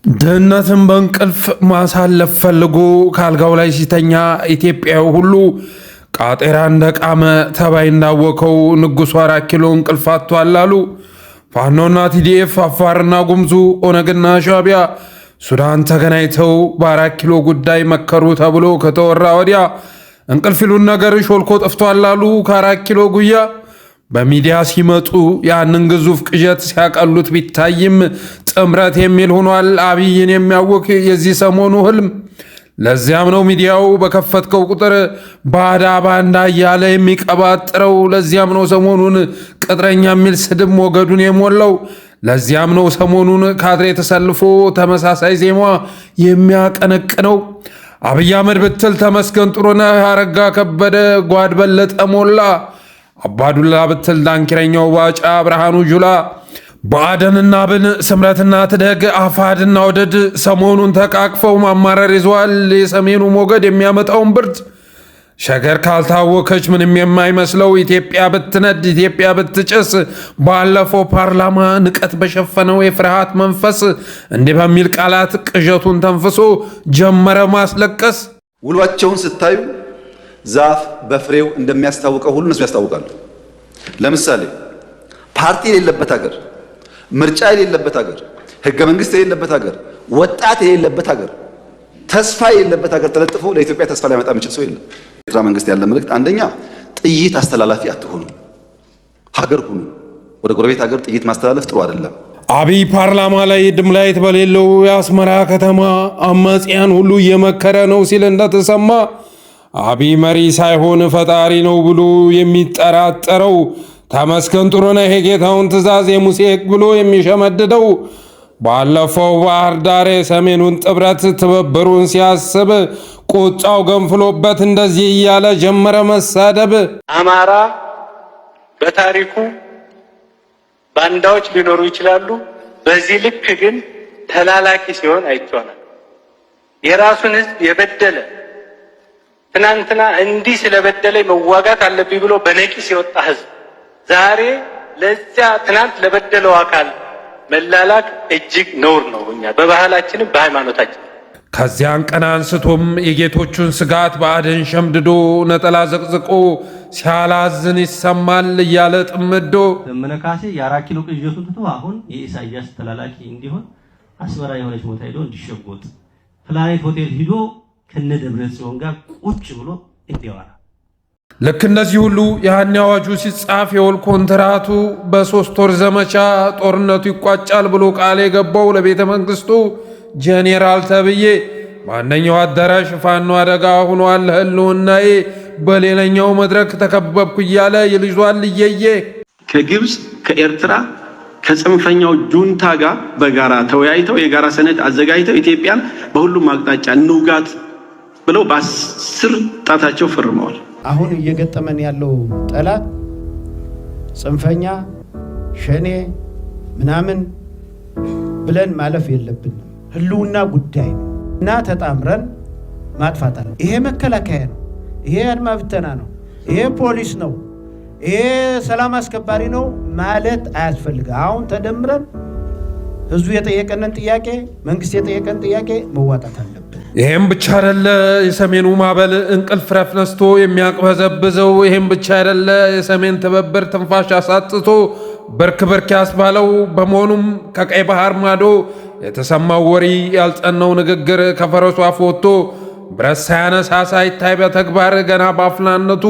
ድህነትን በእንቅልፍ ማሳለፍ ፈልጎ ካልጋው ላይ ሲተኛ ኢትዮጵያዊ ሁሉ ቃጤራ እንደቃመ ተባይ እንዳወከው ንጉሡ 4 ኪሎ እንቅልፍ አጥቷል አሉ። ፋኖና ቲዲኤፍ፣ አፋርና ጉምዙ፣ ኦነግና ሻዕቢያ ሱዳን ተገናኝተው በ4 ኪሎ ጉዳይ መከሩ ተብሎ ከተወራ ወዲያ እንቅልፍ ይሉን ነገር ሾልኮ ጠፍቷል አሉ። ከ4 ኪሎ ጉያ በሚዲያ ሲመጡ ያንን ግዙፍ ቅዠት ሲያቀሉት ቢታይም ጥምረት የሚል ሆኗል አብይን የሚያውክ የዚህ ሰሞኑ ህልም። ለዚያም ነው ሚዲያው በከፈትከው ቁጥር ባዳ ባንዳ እያለ የሚቀባጥረው። ለዚያም ነው ሰሞኑን ቅጥረኛ የሚል ስድብ ሞገዱን የሞላው። ለዚያም ነው ሰሞኑን ካድሬ ተሰልፎ ተመሳሳይ ዜማ የሚያቀነቅነው። አብይ አህመድ ብትል ተመስገን ጥሩነህ፣ አረጋ ከበደ፣ ጓድ በለጠ ሞላ፣ አባዱላ ብትል ዳንኪረኛው ባጫ፣ ብርሃኑ ጁላ፣ ብአዴንና ብን፣ ስምረትና ትደግ፣ አፋድና ወደድ ሰሞኑን ተቃቅፈው ማማረር ይዘዋል። የሰሜኑ ሞገድ የሚያመጣውን ብርድ ሸገር ካልታወከች ምንም የማይመስለው ኢትዮጵያ ብትነድ ኢትዮጵያ ብትጭስ ባለፈው ፓርላማ ንቀት በሸፈነው የፍርሃት መንፈስ እንዲህ በሚል ቃላት ቅዠቱን ተንፍሶ ጀመረ ማስለቀስ። ውሏቸውን ስታዩ ዛፍ በፍሬው እንደሚያስታውቀው ሁሉ እነሱ ያስታውቃሉ። ለምሳሌ ፓርቲ የሌለበት ሀገር፣ ምርጫ የሌለበት ሀገር፣ ህገ መንግስት የሌለበት ሀገር፣ ወጣት የሌለበት ሀገር፣ ተስፋ የሌለበት ሀገር ተለጥፎ ለኢትዮጵያ ተስፋ ሊያመጣ የሚችል ሰው የለም። ኤርትራ መንግስት ያለ መልእክት አንደኛ ጥይት አስተላላፊ አትሆኑ፣ ሀገር ሁኑ። ወደ ጎረቤት ሀገር ጥይት ማስተላለፍ ጥሩ አይደለም። አብይ ፓርላማ ላይ ድምላይት በሌለው የአስመራ ከተማ አማጽያን ሁሉ እየመከረ ነው ሲል እንደተሰማ አብይ መሪ ሳይሆን ፈጣሪ ነው ብሎ የሚጠራጠረው ተመስገን ጥሩነህ የጌታውን ትእዛዝ የሙሴ ሕግ ብሎ የሚሸመድደው ባለፈው ባህር ዳር የሰሜኑን ጥምረት ትብብሩን ሲያስብ ቁጣው ገንፍሎበት እንደዚህ እያለ ጀመረ መሳደብ። አማራ በታሪኩ ባንዳዎች ሊኖሩ ይችላሉ። በዚህ ልክ ግን ተላላኪ ሲሆን አይቷናል። የራሱን ህዝብ የበደለ ትናንትና እንዲህ ስለበደለኝ መዋጋት አለብኝ ብሎ በነቂስ የወጣ ህዝብ ዛሬ ለዚያ ትናንት ለበደለው አካል መላላክ እጅግ ነውር ነው። እኛ በባህላችንም በሃይማኖታችን ከዚያን ቀን አንስቶም የጌቶቹን ስጋት ብአዴን ሸምድዶ ነጠላ ዘቅዝቆ ሲያላዝን ይሰማል እያለ ጥምዶ ዘመነ ካሴ የ4 ኪሎ ቅዠቱን ትቶ አሁን የኢሳያስ ተላላኪ እንዲሆን አስመራ የሆነች ቦታ ሄዶ እንዲሸጎጥ ፕላኔት ሆቴል ሂዶ ከነደብረጽዮን ጋር ቁጭ ብሎ እንዲያወራ። ልክ እንደዚህ ሁሉ ያኔ አዋጁ ሲጻፍ የወል ኮንትራቱ በ3 ወር ዘመቻ ጦርነቱ ይቋጫል ብሎ ቃል የገባው ለቤተ መንግስቱ ጄኔራል ተብዬ በአንደኛው አዳራሽ ፋኖ አደጋ ሆኗል ህልውናዬ፣ በሌላኛው መድረክ ተከበብኩ እያለ ይልዟል እየየ። ከግብፅ ከኤርትራ ከጽንፈኛው ጁንታ ጋር በጋራ ተወያይተው የጋራ ሰነድ አዘጋጅተው ኢትዮጵያን በሁሉም አቅጣጫ እንውጋት ብለው በ10 ጣታቸው ፈርመዋል። አሁን እየገጠመን ያለው ጠላት ጽንፈኛ ሸኔ ምናምን ብለን ማለፍ የለብንም። ህልውና ጉዳይ ነው እና ተጣምረን ማጥፋት አለ። ይሄ መከላከያ ነው፣ ይሄ አድማ ብተና ነው፣ ይሄ ፖሊስ ነው፣ ይሄ ሰላም አስከባሪ ነው ማለት አያስፈልግም። አሁን ተደምረን ህዝቡ የጠየቀንን ጥያቄ፣ መንግስት የጠየቀን ጥያቄ መዋጣት አለብን። ይሄም ብቻ አይደለ የሰሜኑ ማዕበል እንቅልፍ ረፍ ነስቶ የሚያቅበዘብዘው። ይሄም ብቻ አይደለ የሰሜን ትብብር ትንፋሽ አሳጥቶ በርክ በርክ ያስባለው። በመሆኑም ከቀይ ባህር ማዶ የተሰማው ወሬ ያልጸናው ንግግር ከፈረሱ አፍ ወጥቶ ብረት ሳያነሳ ሳይታይ በተግባር ገና በአፍላነቱ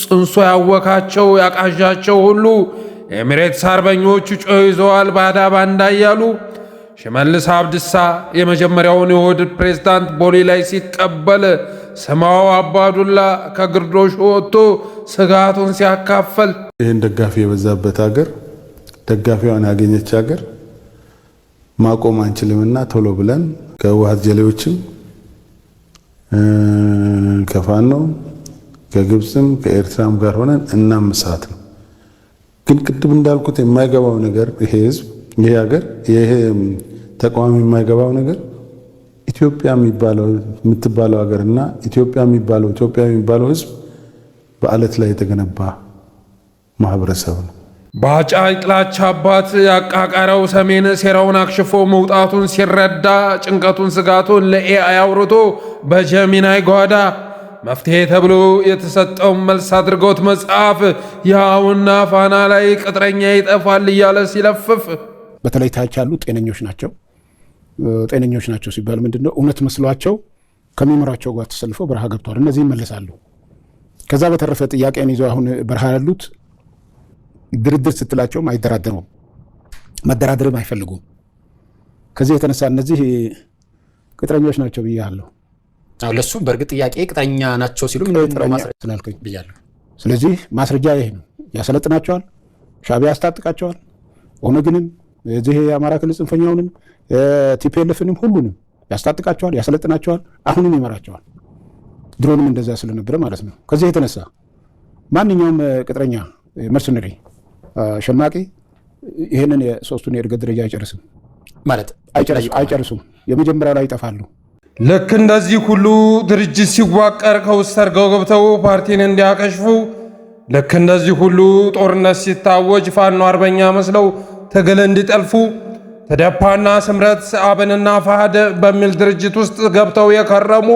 ጽንሶ ያወካቸው ያቃዣቸው ሁሉ ኤሚሬትስ አርበኞቹ ጮህ ይዘዋል ባዳ ባንዳ እያሉ። ሽመልስ አብዲሳ የመጀመሪያውን የኦህዴድ ፕሬዝዳንት ቦሌ ላይ ሲቀበል ስማው አባዱላ ከግርዶሽ ወጥቶ ስጋቱን ሲያካፈል ይህን ደጋፊ የበዛበት ሀገር ደጋፊዋን ያገኘች ሀገር ማቆም አንችልምና ቶሎ ብለን ከህወሓት ጀሌዎችም ከፋኖ ከግብፅም ከኤርትራም ጋር ሆነን እናምሳት ነው። ግን ቅድም እንዳልኩት የማይገባው ነገር ይሄ ህዝብ ይሄ ሀገር ይሄ ተቋም የማይገባው ነገር ኢትዮጵያ የምትባለው ሀገርና ኢትዮጵያ የሚባለው ህዝብ በአለት ላይ የተገነባ ማህበረሰብ ነው። ባጫ ጥላቻ አባት ያቃቃረው ሰሜን ሴራውን አክሽፎ መውጣቱን ሲረዳ ጭንቀቱን ስጋቱን ለኤአይ አውርቶ በጀሚናይ ጓዳ መፍትሄ ተብሎ የተሰጠውን መልስ አድርገውት መጽሐፍ ያውና ፋና ላይ ቅጥረኛ ይጠፋል እያለ ሲለፍፍ በተለይ ታች ያሉ ጤነኞች ናቸው ሲባል ምንድነው እውነት መስሏቸው ከሚመራቸው ጋር ተሰልፈው በረሃ ገብተዋል። እነዚህ ይመለሳሉ። ከዛ በተረፈ ጥያቄን ይዘው አሁን በረሃ ያሉት ድርድር ስትላቸውም አይደራደሩም፣ መደራደርም አይፈልጉም። ከዚህ የተነሳ እነዚህ ቅጥረኞች ናቸው ብያለሁ። አዎ ለሱ በእርግጥ ጥያቄ ቅጥረኛ ናቸው ሲሉ ምን ማስረጃ ብያለሁ። ስለዚህ ማስረጃ ይሄ ነው። ያሰለጥናቸዋል፣ ሻዕቢያ ያስታጥቃቸዋል፣ ኦነግንም እዚህ የአማራ ክልል ጽንፈኛውንም ቲፒኤልኤፍንም ሁሉንም ያስታጥቃቸዋል፣ ያሰለጥናቸዋል፣ አሁንም ይመራቸዋል። ድሮንም እንደዛ ስለነበረ ማለት ነው። ከዚህ የተነሳ ማንኛውም ቅጥረኛ መርሰነሪ ሸማቂ ይህንን የሶስቱን የእድገት ደረጃ አይጨርስም ማለት አይጨርሱም። የመጀመሪያው ላይ ይጠፋሉ። ልክ እንደዚህ ሁሉ ድርጅት ሲዋቀር ከውስጥ ሰርገው ገብተው ፓርቲን እንዲያከሽፉ፣ ልክ እንደዚህ ሁሉ ጦርነት ሲታወጅ ፋኖ አርበኛ መስለው ትግል እንዲጠልፉ ተደፓና ስምረት አብንና ፋሃድ በሚል ድርጅት ውስጥ ገብተው የከረሙ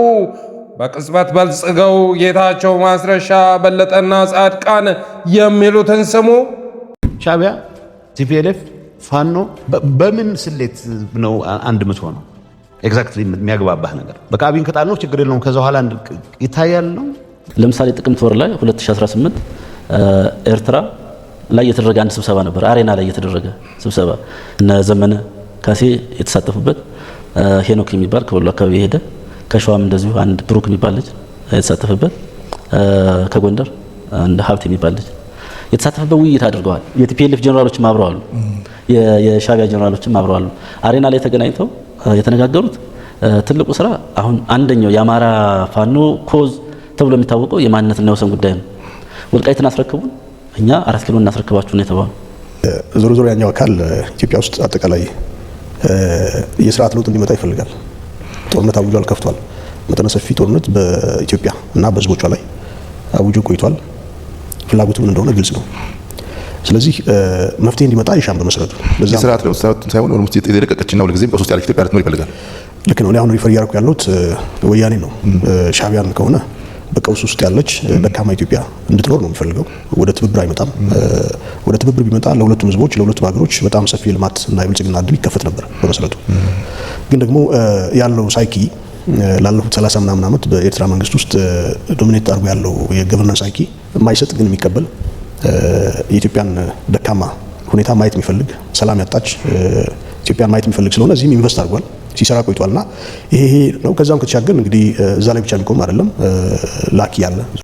በቅጽበት በልጽገው ጌታቸው ማስረሻ በለጠና ጻድቃን የሚሉትን ስሙ። ሻዕቢያ፣ ቲፒኤልኤፍ፣ ፋኖ በምን ስሌት ነው አንድ የምትሆነው? ኤግዛክትሊ የሚያግባባህ ነገር በካቢን ከጣል ነው ችግር የለውም። ከዛ በኋላ ይታያል ነው። ለምሳሌ ጥቅምት ወር ላይ 2018 ኤርትራ ላይ የተደረገ አንድ ስብሰባ ነበር። አሬና ላይ የተደረገ ስብሰባ እነ ዘመነ ካሴ የተሳተፉበት፣ ሄኖክ የሚባል ከወሎ አካባቢ የሄደ ከሸዋም እንደዚሁ አንድ ብሩክ የሚባል ልጅ የተሳተፈበት፣ ከጎንደር አንድ ሀብት የሚባል ልጅ የተሳተፈበት ውይይት አድርገዋል። የቲፒኤልኤፍ ጀነራሎችም አብረዋሉ፣ የሻዕቢያ ጀነራሎችም አብረዋሉ። አሬና ላይ ተገናኝተው የተነጋገሩት ትልቁ ስራ አሁን አንደኛው የአማራ ፋኖ ኮዝ ተብሎ የሚታወቀው የማንነትና የወሰን ጉዳይ ነው። ወልቃይትን አስረክቡን፣ እኛ 4 ኪሎ እናስረክባችሁ ነው የተባለው። ዞሮ ዞሮ ያኛው አካል ኢትዮጵያ ውስጥ አጠቃላይ የስርዓት ለውጥ እንዲመጣ ይፈልጋል። ጦርነት አውጇል፣ ከፍቷል። መጠነ ሰፊ ጦርነት በኢትዮጵያ እና በሕዝቦቿ ላይ አውጆ ቆይቷል። ፍላጎቱ ምን እንደሆነ ግልጽ ነው። ስለዚህ መፍትሄ እንዲመጣ ይሻም በመሰረቱ በዚህ ስርዓት ለውጥ ሳይሆን ኦልሞስት የደረቀችና ሁልጊዜም በሶስት ያለች ኢትዮጵያ ልትኖር ይፈልጋል። ልክ ነው። እኔ አሁን ሪፈር እያደረኩ ያለሁት ወያኔ ነው። ሻዕቢያን ከሆነ በቀውስ ውስጥ ያለች ደካማ ኢትዮጵያ እንድትኖር ነው የሚፈልገው። ወደ ትብብር አይመጣም። ወደ ትብብር ቢመጣ ለሁለቱም ህዝቦች ለሁለቱም ሀገሮች በጣም ሰፊ ልማት እና የብልጽግና እድል ይከፈት ነበር በመሰረቱ። ግን ደግሞ ያለው ሳይኪ ላለፉት 30 ምናምን ዓመት በኤርትራ መንግስት ውስጥ ዶሚኔት አድርጎ ያለው የገቨርናንስ ሳይኪ የማይሰጥ ግን የሚቀበል የኢትዮጵያን ደካማ ሁኔታ ማየት የሚፈልግ ሰላም ያጣች ኢትዮጵያን ማየት የሚፈልግ ስለሆነ እዚህም ኢንቨስት አድርጓል፣ ሲሰራ ቆይቷልና ይሄ ነው። ከዛም ከተሻገር እንግዲህ እዛ ላይ ብቻ የሚቆም አይደለም። ላኪ ያለ